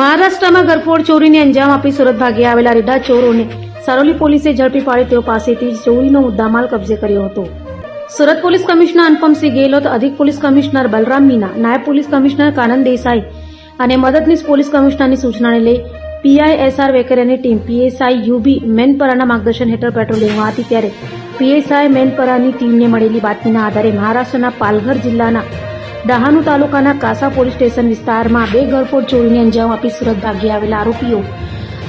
મહારાષ્ટ્રમાં ગરફોડ ચોરીને અંજામ આપી સુરત ભાગી આવેલા રેડા ચોરોને સારોલી પોલીસે ઝડપી પાડી તેઓ પાસેથી ચોરીનો મુદ્દામાલ કબજે કર્યો હતો. સુરત પોલીસ કમિશનર અનુપમસિંહ ગેહલોત, અધિક પોલીસ કમિશનર બલરામ મીના, નાયબ પોલીસ કમિશનર કાનન દેસાઈ અને મદદનીશ પોલીસ કમિશનરની સૂચનાને લઈ પીઆઈએસઆર વેકરિયાની ટીમ પીએસઆઈ યુબી મેનપરાના માર્ગદર્શન હેઠળ પેટ્રોલિંગમાં હતી ત્યારે પીએસઆઈ મેનપરાની ટીમને મળેલી બાતમીના આધારે મહારાષ્ટ્રના પાલઘર જિલ્લાના ડહાણુ તાલુકાના કાસા પોલીસ સ્ટેશન વિસ્તારમાં બે ગરફોડ ચોરીને અંજામ આપી સુરત ભાગી આવેલા આરોપીઓ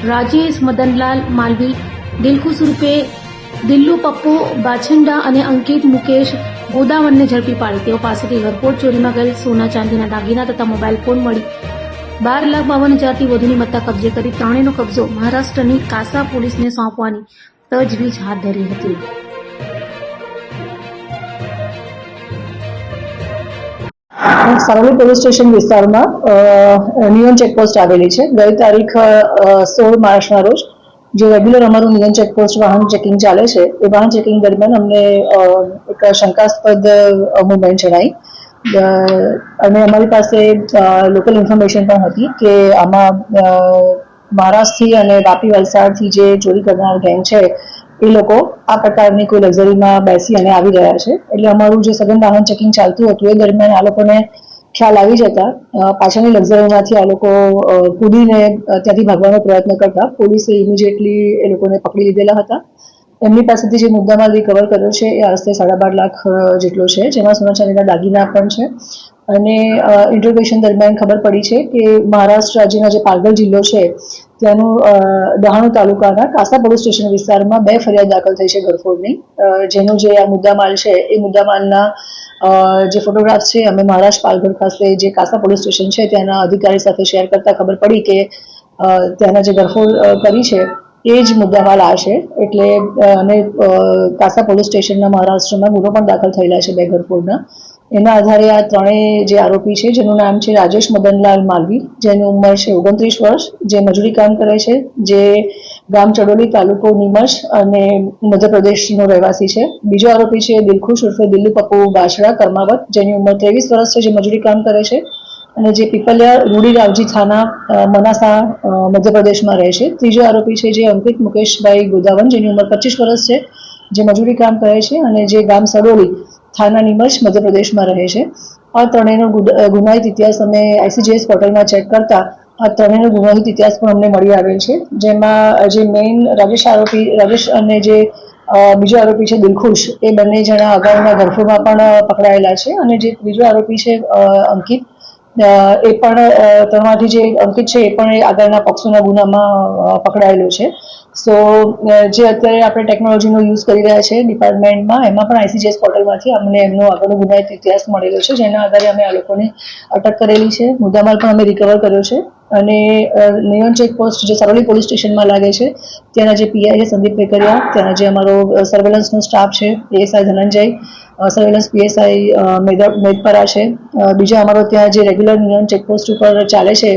રાજેશ મદનલાલ માલવી, દિલખુશ ઉર્ફે દિલ્લુ પપ્પુ બાછંડા અને અંકિત મુકેશ ગોદાવનને ઝડપી પાડી તેઓ પાસેથી ગરફોડ ચોરીમાં ગયેલ સોના ચાંદીના દાગીના તથા મોબાઈલ ફોન મળી 12,52,000થી વધુની મત્તા કબજે કરી ત્રણેયનો કબજો મહારાષ્ટ્રની કાસા પોલીસને સોંપવાની તજવીજ હાથ ધરી હતી. સારોલી પોલીસ સ્ટેશન વિસ્તારમાં નિયન ચેકપોસ્ટ આવેલી છે. ગઈ તારીખ 16 માર્ચના રોજ જે રેગ્યુલર અમારું નિયન ચેકપોસ્ટ વાહન ચેકિંગ ચાલે છે એ વાહન ચેકિંગ દરમિયાન અમને એક શંકાસ્પદ મુવમેન્ટ જણાઈ અને અમારી પાસે લોકલ ઇન્ફોર્મેશન પણ હતી કે આમાં મહારાષ્ટ્રથી અને વાપી વલસાડથી જે ચોરી કરનાર ગેંગ છે એ લોકો આ પ્રકારની કોઈ લક્ઝરીમાં બેસી અને આવી રહ્યા છે. એટલે અમારું જે સઘન વાહન ચેકિંગ ચાલતું હતું એ દરમિયાન આ લોકોને ખ્યાલ આવી જતા પાછળની લક્ઝરીમાંથી આ લોકો કૂદીને ત્યાંથી ભાગવાનો પ્રયત્ન કરતા પોલીસે ઇમિડિયેટલી એ લોકોને પકડી લીધેલા હતા. એમની પાસેથી જે મુદ્દામાલ રિકવર કર્યો છે એ આશરે 12.5 લાખ જેટલો છે, જેમાં સોના ચાંદીના દાગીના પણ છે. અને ઇન્ટ્રોગેશન દરમિયાન ખબર પડી છે કે મહારાષ્ટ્ર રાજ્યના જે પાલઘર જિલ્લો છે ત્યાંનું ડહાણુ તાલુકાના કાસા પોલીસ સ્ટેશન વિસ્તારમાં 2 ફરિયાદ દાખલ થઈ છે ગરફોડની. જેનો જે આ મુદ્દામાલ છે એ મુદ્દામાલના જે ફોટોગ્રાફ્સ છે અમે મહારાષ્ટ્ર પાલઘર ખાતે જે કાસા પોલીસ સ્ટેશન છે ત્યાંના અધિકારી સાથે શેર કરતા ખબર પડી કે ત્યાંના જે ગરફોડ કરી છે એ જ મુદ્દામાલ આ છે. એટલે અને કાસા પોલીસ સ્ટેશનના મહારાષ્ટ્રમાં ગુનો પણ દાખલ થયેલા છે 2 ગરફોડના. એના આધારે આ ત્રણેય જે આરોપી છે જેનું નામ છે રાજેશ મદનલાલ માલવી, જેની ઉંમર છે 29 વર્ષ, જે મજૂરી કામ કરે છે, જે ગામ ચડોલી, તાલુકો નીમચ અને મધ્યપ્રદેશનો રહેવાસી છે. બીજો આરોપી છે દિલખુશ ઉર્ફે દિલ્લુ પપ્પુ બાછડા કર્માવત, જેની ઉંમર 23 વર્ષ છે, જે મજૂરી કામ કરે છે અને જે પીપલિયા રૂડી રાવજી થાના મનાસા મધ્યપ્રદેશમાં રહે છે. ત્રીજો આરોપી છે જે અંકિત મુકેશભાઈ ગોદાવન, જેની ઉંમર 25 વર્ષ છે, જે મજૂરી કામ કરે છે અને જે ગામ સડોલી થાના નિમચ મધ્યપ્રદેશમાં રહે છે. આ ત્રણેયનો ગુનાહિત ઇતિહાસ અમે ICGS પોર્ટલમાં ચેક કરતા આ ત્રણેયનો ગુનાહિત ઇતિહાસ પણ અમને મળી આવેલ છે. જેમાં જે મેઇન રાજેશ અને જે બીજો આરોપી છે દિલખુશ, એ બંને જણા અગાઉના ગરફોડમાં પણ પકડાયેલા છે. અને જે ત્રીજો આરોપી છે અંકિત, એ પણ તેમાંથી જે અંકિત છે એ પણ આગળના પોક્સોના ગુનામાં પકડાયેલો છે. સો જે અત્યારે આપણે ટેકનોલોજીનો યુઝ કરી રહ્યા છે ડિપાર્ટમેન્ટમાં, એમાં પણ ICGS પોર્ટલમાંથી અમને એમનો આગળનો ગુનાહિત ઇતિહાસ મળેલો છે, જેના આધારે અમે આ લોકોને અટક કરેલી છે. મુદ્દામાલ પણ અમે રિકવર કર્યો છે. અને નિયન ચેકપોસ્ટ જે સારોલી પોલીસ સ્ટેશનમાં લાગે છે ત્યાંના જે પીઆઈ છે સંદીપ વેકરિયા, ત્યાંના જે અમારો સર્વેલન્સનો સ્ટાફ છે પીએસઆઈ ધનંજય, સર્વેલન્સ પીએસઆઈ મેદપરા છે. બીજા અમારો ત્યાં જે રેગ્યુલર નિયન ચેકપોસ્ટ ઉપર ચાલે છે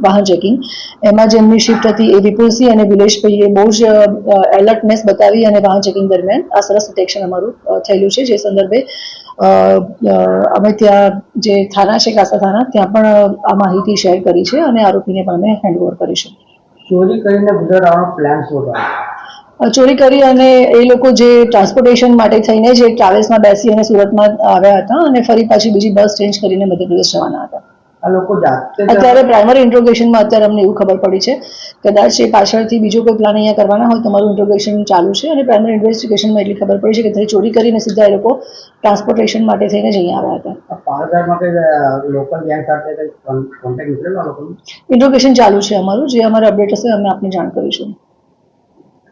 વાહન ચેકિંગ, એમાં જે એમની શિફ્ટ હતી એ વિપુલસિંહ અને વિલેશભાઈએ બહુ જ એલર્ટનેસ બતાવી અને વાહન ચેકિંગ દરમિયાન આ સરસ ડિટેક્શન અમારું થયેલું છે. જે સંદર્ભે અમે ત્યાં જે થાના છે કાસા થાના, ત્યાં પણ આ માહિતી શેર કરી છે અને આરોપીને પણ અમે હેન્ડઓવર કરીશું. ચોરી કરીને ગુજરવાનો પ્લાન શું હતો? ચોરી કરી અને એ લોકો જે ટ્રાન્સપોર્ટેશન માટે થઈને જે ટ્રાવેલ્સમાં બેસી અને સુરતમાં આવ્યા હતા અને ફરી પાછી બીજી બસ ચેન્જ કરીને મધ્યપ્રદેશ જવાના હતા. આ લોકો અત્યારે પ્રાઇમરી ઇન્ટ્રોગેશનમાં અત્યારે અમને એવું ખબર પડી છે કદાચ એ પાછળથી બીજો કોઈ પ્લાન અહીંયા કરવાના હોય. તમારું ઇન્ટ્રોગેશન ચાલુ છે અને પ્રાઇમરી ઇન્વેસ્ટિગેશનમાં એટલી ખબર પડી છે કે ચોરી કરીને સીધા એ લોકો ટ્રાન્સપોર્ટેશન માટે થઈને જ અહીંયા આવ્યા હતા. પાલઘરમાં કઈ લોકલ ગેંગ સાથે કોન્ટેક્ટ નીકળેલો લોકોનો? ઇન્ટ્રોગેશન ચાલુ છે અમારું. જે અમારે અપડેટ હશે અમે આપને જાણ કરીશું.